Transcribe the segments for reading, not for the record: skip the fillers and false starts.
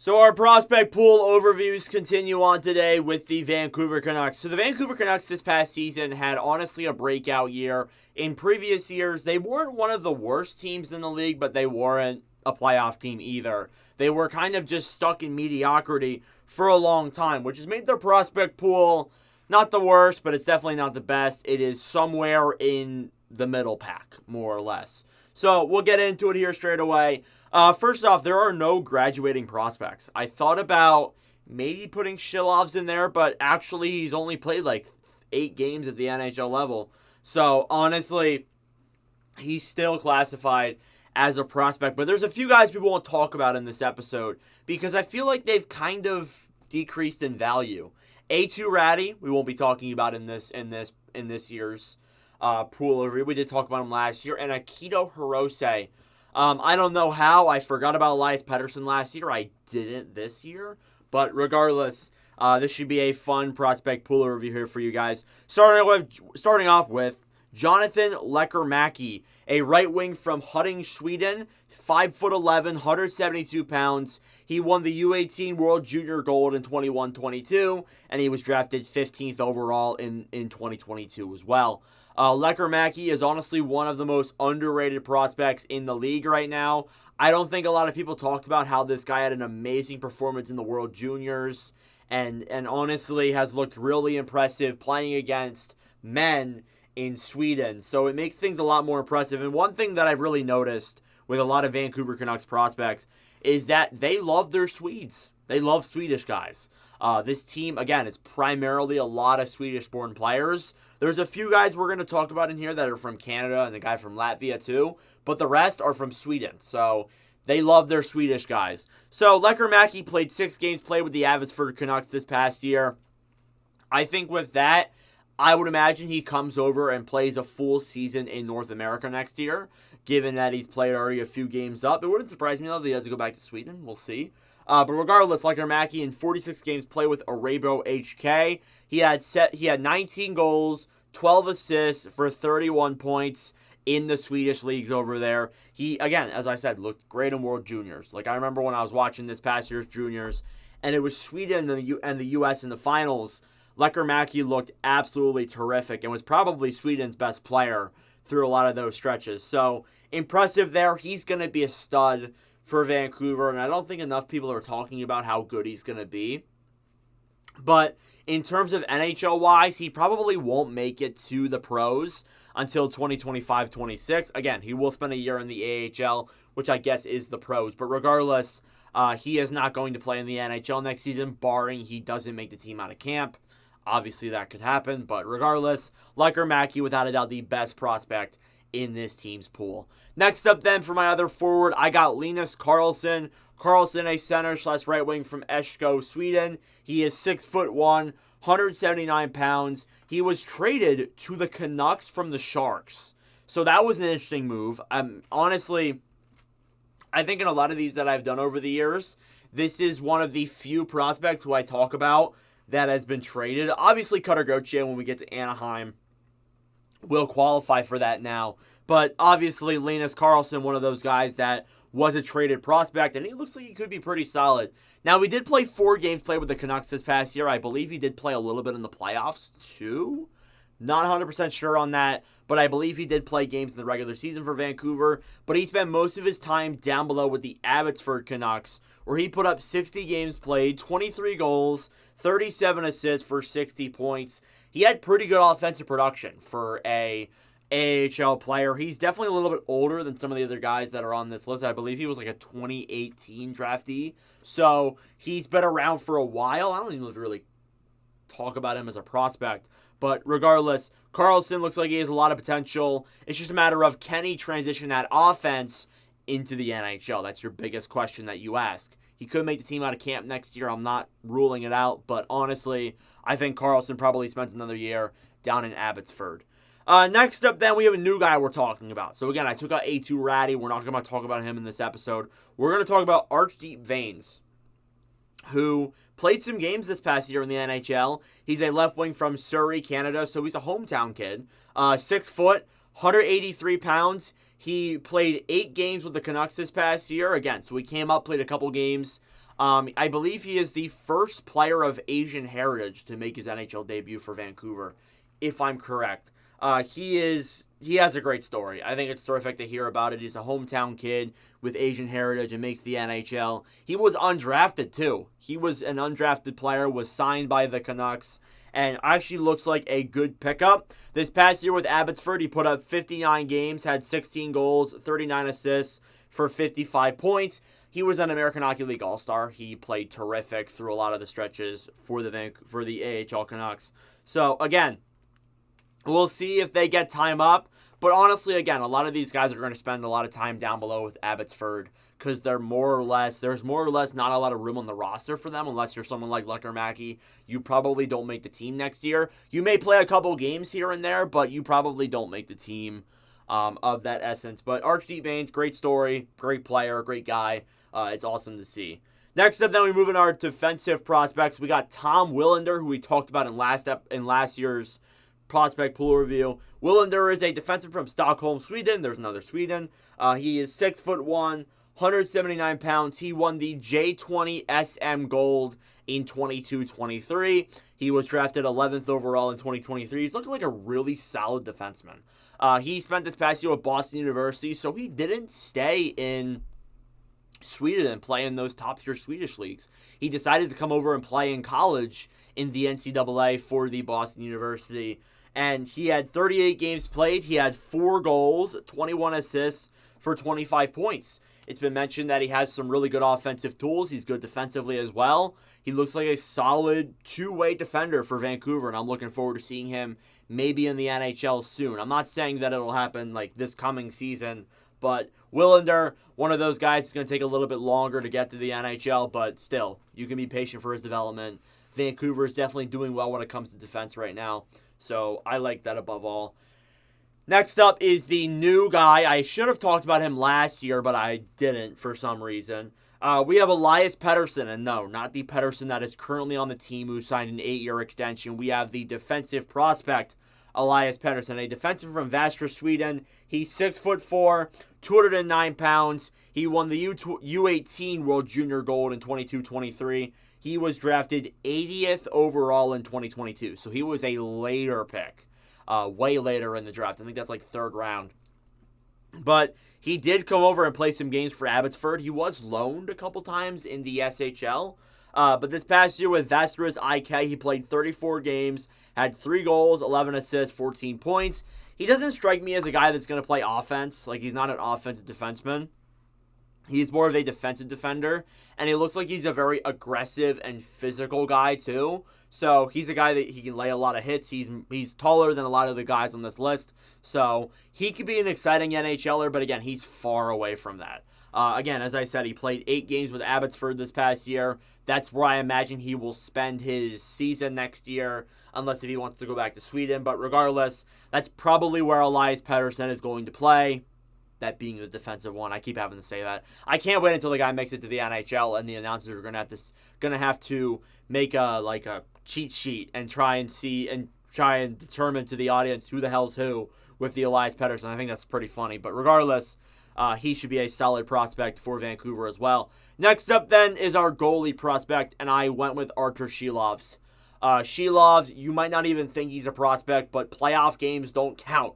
So our prospect pool overviews continue on today with the Vancouver Canucks. So the Vancouver Canucks this past season had honestly a breakout year. In previous years, they weren't one of the worst teams in the league, but they weren't a playoff team either. They were kind of just stuck in mediocrity for a long time, which has made their prospect pool not the worst, but it's definitely not the best. It is somewhere in the middle pack, more or less. So we'll get into it here straight away. First off, there are no graduating prospects. I thought about maybe putting Shilovs in there, but actually he's only played like 8 games at the NHL level. So honestly, he's still classified as a prospect. But there's a few guys we won't talk about in this episode because I feel like they've kind of decreased in value. A2 Ratty, we won't be talking about in this year's pool overview. We did talk about him last year. And Akito Hirose. I don't know how. I forgot about Elias Pettersson last year. I didn't this year. But regardless, this should be a fun prospect pool overview here for you guys. Starting off with Jonathan Lekkerimäki, a right wing from Huddinge, Sweden, 5'11", 172 pounds. He won the U18 World Junior Gold in 21-22, and he was drafted 15th overall in 2022 as well. Lekkerimäki is honestly one of the most underrated prospects in the league right now. I don't think a lot of people talked about how this guy had an amazing performance in the World Juniors and honestly has looked really impressive playing against men in Sweden. So it makes things a lot more impressive. And one thing that I've really noticed with a lot of Vancouver Canucks prospects is that they love their Swedes. They love Swedish guys. This team, again, is primarily a lot of Swedish-born players. There's a few guys we're going to talk about in here that are from Canada and a guy from Latvia too, but the rest are from Sweden. So they love their Swedish guys. So Lekkerimäki played 6 games played with the Abbotsford Canucks this past year. I think with that, I would imagine he comes over and plays a full season in North America next year, given that he's played already a few games up. It wouldn't surprise me, though, that he has to go back to Sweden. We'll see. But regardless, Lekkerimäki in 46 games played with Arabo HK. He had 19 goals, 12 assists for 31 points in the Swedish leagues over there. He, again, as I said, looked great in World Juniors. Like, I remember when I was watching this past year's Juniors, and it was Sweden and the U.S. in the finals. Lekkerimäki looked absolutely terrific and was probably Sweden's best player through a lot of those stretches. So, impressive there. He's going to be a stud for Vancouver, and I don't think enough people are talking about how good he's going to be. But in terms of NHL-wise, he probably won't make it to the pros until 2025-26. Again, he will spend a year in the AHL, which I guess is the pros. But regardless, he is not going to play in the NHL next season, barring he doesn't make the team out of camp. Obviously, that could happen. But regardless, Lekkerimäki, without a doubt, the best prospect in this team's pool. Next up then for my other forward, I got Linus Karlsson. Karlsson, a center/right wing from Esko, Sweden. He is 6'1", 179 pounds. He was traded to the Canucks from the Sharks. So that was an interesting move. Honestly, I think in a lot of these that I've done over the years, this is one of the few prospects who I talk about that has been traded. Obviously, Cutter Gauthier, when we get to Anaheim, will qualify for that now. But obviously, Linus Karlsson, one of those guys that was a traded prospect, and he looks like he could be pretty solid. Now, we did play 4 games played with the Canucks this past year. I believe he did play a little bit in the playoffs, too. Not 100% sure on that, but I believe he did play games in the regular season for Vancouver. But he spent most of his time down below with the Abbotsford Canucks, where he put up 60 games played, 23 goals, 37 assists for 60 points. He had pretty good offensive production for a AHL player. He's definitely a little bit older than some of the other guys that are on this list. I believe he was like a 2018 draftee. So he's been around for a while. I don't even really talk about him as a prospect. But regardless, Karlsson looks like he has a lot of potential. It's just a matter of, can he transition that offense into the NHL? That's your biggest question that you ask. He could make the team out of camp next year. I'm not ruling it out. But honestly, I think Karlsson probably spends another year down in Abbotsford. Next up, then, we have a new guy we're talking about. So, again, I took out A2 Ratty. We're not going to talk about him in this episode. We're going to talk about Archdeep Veins, who played some games this past year in the NHL. He's a left wing from Surrey, Canada, so he's a hometown kid. 6 foot, 183 pounds. He played 8 games with the Canucks this past year. Again, so he came up, played a couple games I believe he is the first player of Asian heritage to make his NHL debut for Vancouver, if I'm correct. He has a great story. I think it's terrific to hear about it. He's a hometown kid with Asian heritage and makes the NHL. He was undrafted too. He was an undrafted player, was signed by the Canucks, and actually looks like a good pickup. This past year with Abbotsford, he put up 59 games, had 16 goals, 39 assists for 55 points. He was an American Hockey League All-Star. He played terrific through a lot of the stretches for the AHL Canucks. So again, we'll see if they get time up. But honestly, again, a lot of these guys are going to spend a lot of time down below with Abbotsford because there's more or less not a lot of room on the roster for them unless you're someone like Lecker-Mackey. You probably don't make the team next year. You may play a couple games here and there, but you probably don't make the team of that essence. But Archdeep Bains, great story, great player, great guy. It's awesome to see. Next up, then we move in our defensive prospects. We got Tom Willander, who we talked about in last year's prospect pool review. Willander is a defenseman from Stockholm, Sweden. There's another Sweden. He is 6'1", 179 pounds. He won the J20 SM Gold in 22-23. He was drafted 11th overall in 2023. He's looking like a really solid defenseman. He spent this past year with Boston University, so he didn't stay in Sweden and play in those top-tier Swedish leagues. He decided to come over and play in college in the NCAA for the Boston University. And he had 38 games played. He had 4 goals, 21 assists for 25 points. It's been mentioned that he has some really good offensive tools. He's good defensively as well. He looks like a solid two-way defender for Vancouver, and I'm looking forward to seeing him maybe in the NHL soon. I'm not saying that it'll happen like this coming season, but Willander, one of those guys, is going to take a little bit longer to get to the NHL, but still, you can be patient for his development. Vancouver is definitely doing well when it comes to defense right now, so I like that above all. Next up is the new guy. I should have talked about him last year, but I didn't for some reason. We have Elias Pettersson, and no, not the Pettersson that is currently on the team who signed an 8-year extension. We have the defensive prospect, Elias Pettersson, a defenseman from Västra, Sweden. He's 6'4", 209 pounds. He won the U18 World Junior Gold in 22-23. He was drafted 80th overall in 2022, so he was a later pick. Way later in the draft. I think that's like 3rd round. But he did come over and play some games for Abbotsford. He was loaned a couple times in the SHL. But this past year with Västra's IK, he played 34 games, had 3 goals, 11 assists, 14 points. He doesn't strike me as a guy that's going to play offense. Like, he's not an offensive defenseman. He's more of a defensive defender, and he looks like he's a very aggressive and physical guy too. So he's a guy that he can lay a lot of hits. He's taller than a lot of the guys on this list, so he could be an exciting NHLer, but again, he's far away from that. Again, as I said, he played 8 games with Abbotsford this past year. That's where I imagine he will spend his season next year, unless if he wants to go back to Sweden. But regardless, that's probably where Elias Pettersson is going to play. That being the defensive one. I keep having to say that. I can't wait until the guy makes it to the NHL and the announcers are gonna have to make a cheat sheet and try and determine to the audience who the hell's who with the Elias Pettersson. I think that's pretty funny. But regardless, he should be a solid prospect for Vancouver as well. Next up then is our goalie prospect, and I went with Artur Shilovs. Shilovs, you might not even think he's a prospect, but playoff games don't count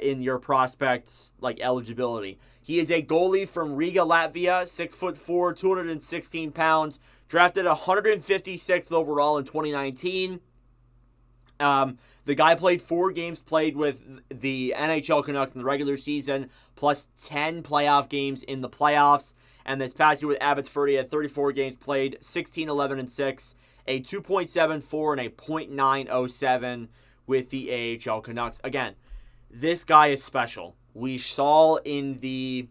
in your prospects eligibility. He is a goalie from Riga, Latvia, 6'4", 216 pounds, drafted 156th overall in 2019. The guy played 4 games played with the NHL Canucks in the regular season, plus 10 playoff games in the playoffs. And this past year with Abbotsford, he had 34 games played, 16, 11, and 6, a 2.74 and a .907 with the AHL Canucks. Again, this guy is special. We saw in the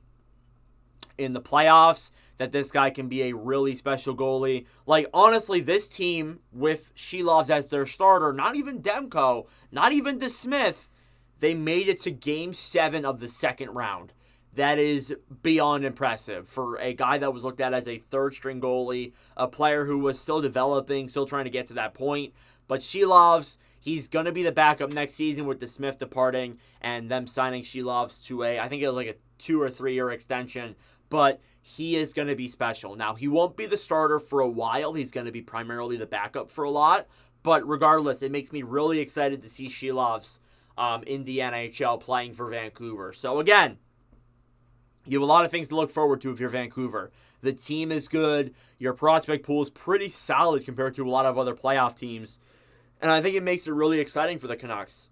playoffs that this guy can be a really special goalie. Honestly, this team with Shilovs as their starter, not even Demko, not even DeSmith, they made it to Game 7 of the second round. That is beyond impressive for a guy that was looked at as a third-string goalie, a player who was still developing, still trying to get to that point. But Shilovs, he's going to be the backup next season with DeSmith departing and them signing Shilovs to I think it was like a 2 or 3 year extension. But he is going to be special. Now, he won't be the starter for a while. He's going to be primarily the backup for a lot. But regardless, it makes me really excited to see Shilovs in the NHL playing for Vancouver. So again, you have a lot of things to look forward to if you're Vancouver. The team is good. Your prospect pool is pretty solid compared to a lot of other playoff teams. And I think it makes it really exciting for the Canucks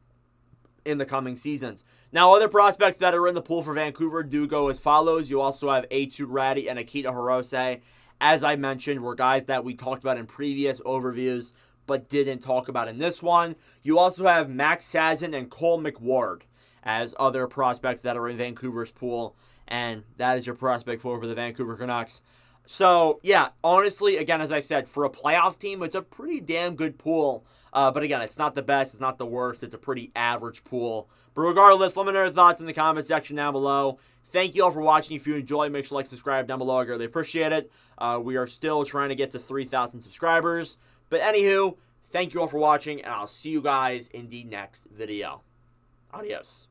in the coming seasons. Now, other prospects that are in the pool for Vancouver do go as follows. You also have Eetu Räty and Akita Hirose. As I mentioned, were guys that we talked about in previous overviews, but didn't talk about in this one. You also have Max Sazin and Cole McWard as other prospects that are in Vancouver's pool. And that is your prospect pool for the Vancouver Canucks. So, yeah, honestly, again, as I said, for a playoff team, it's a pretty damn good pool. But again, it's not the best, it's not the worst, it's a pretty average pool. But regardless, let me know your thoughts in the comment section down below. Thank you all for watching. If you enjoyed, make sure to like, subscribe down below. I really appreciate it. We are still trying to get to 3,000 subscribers. But anywho, thank you all for watching, and I'll see you guys in the next video. Adios.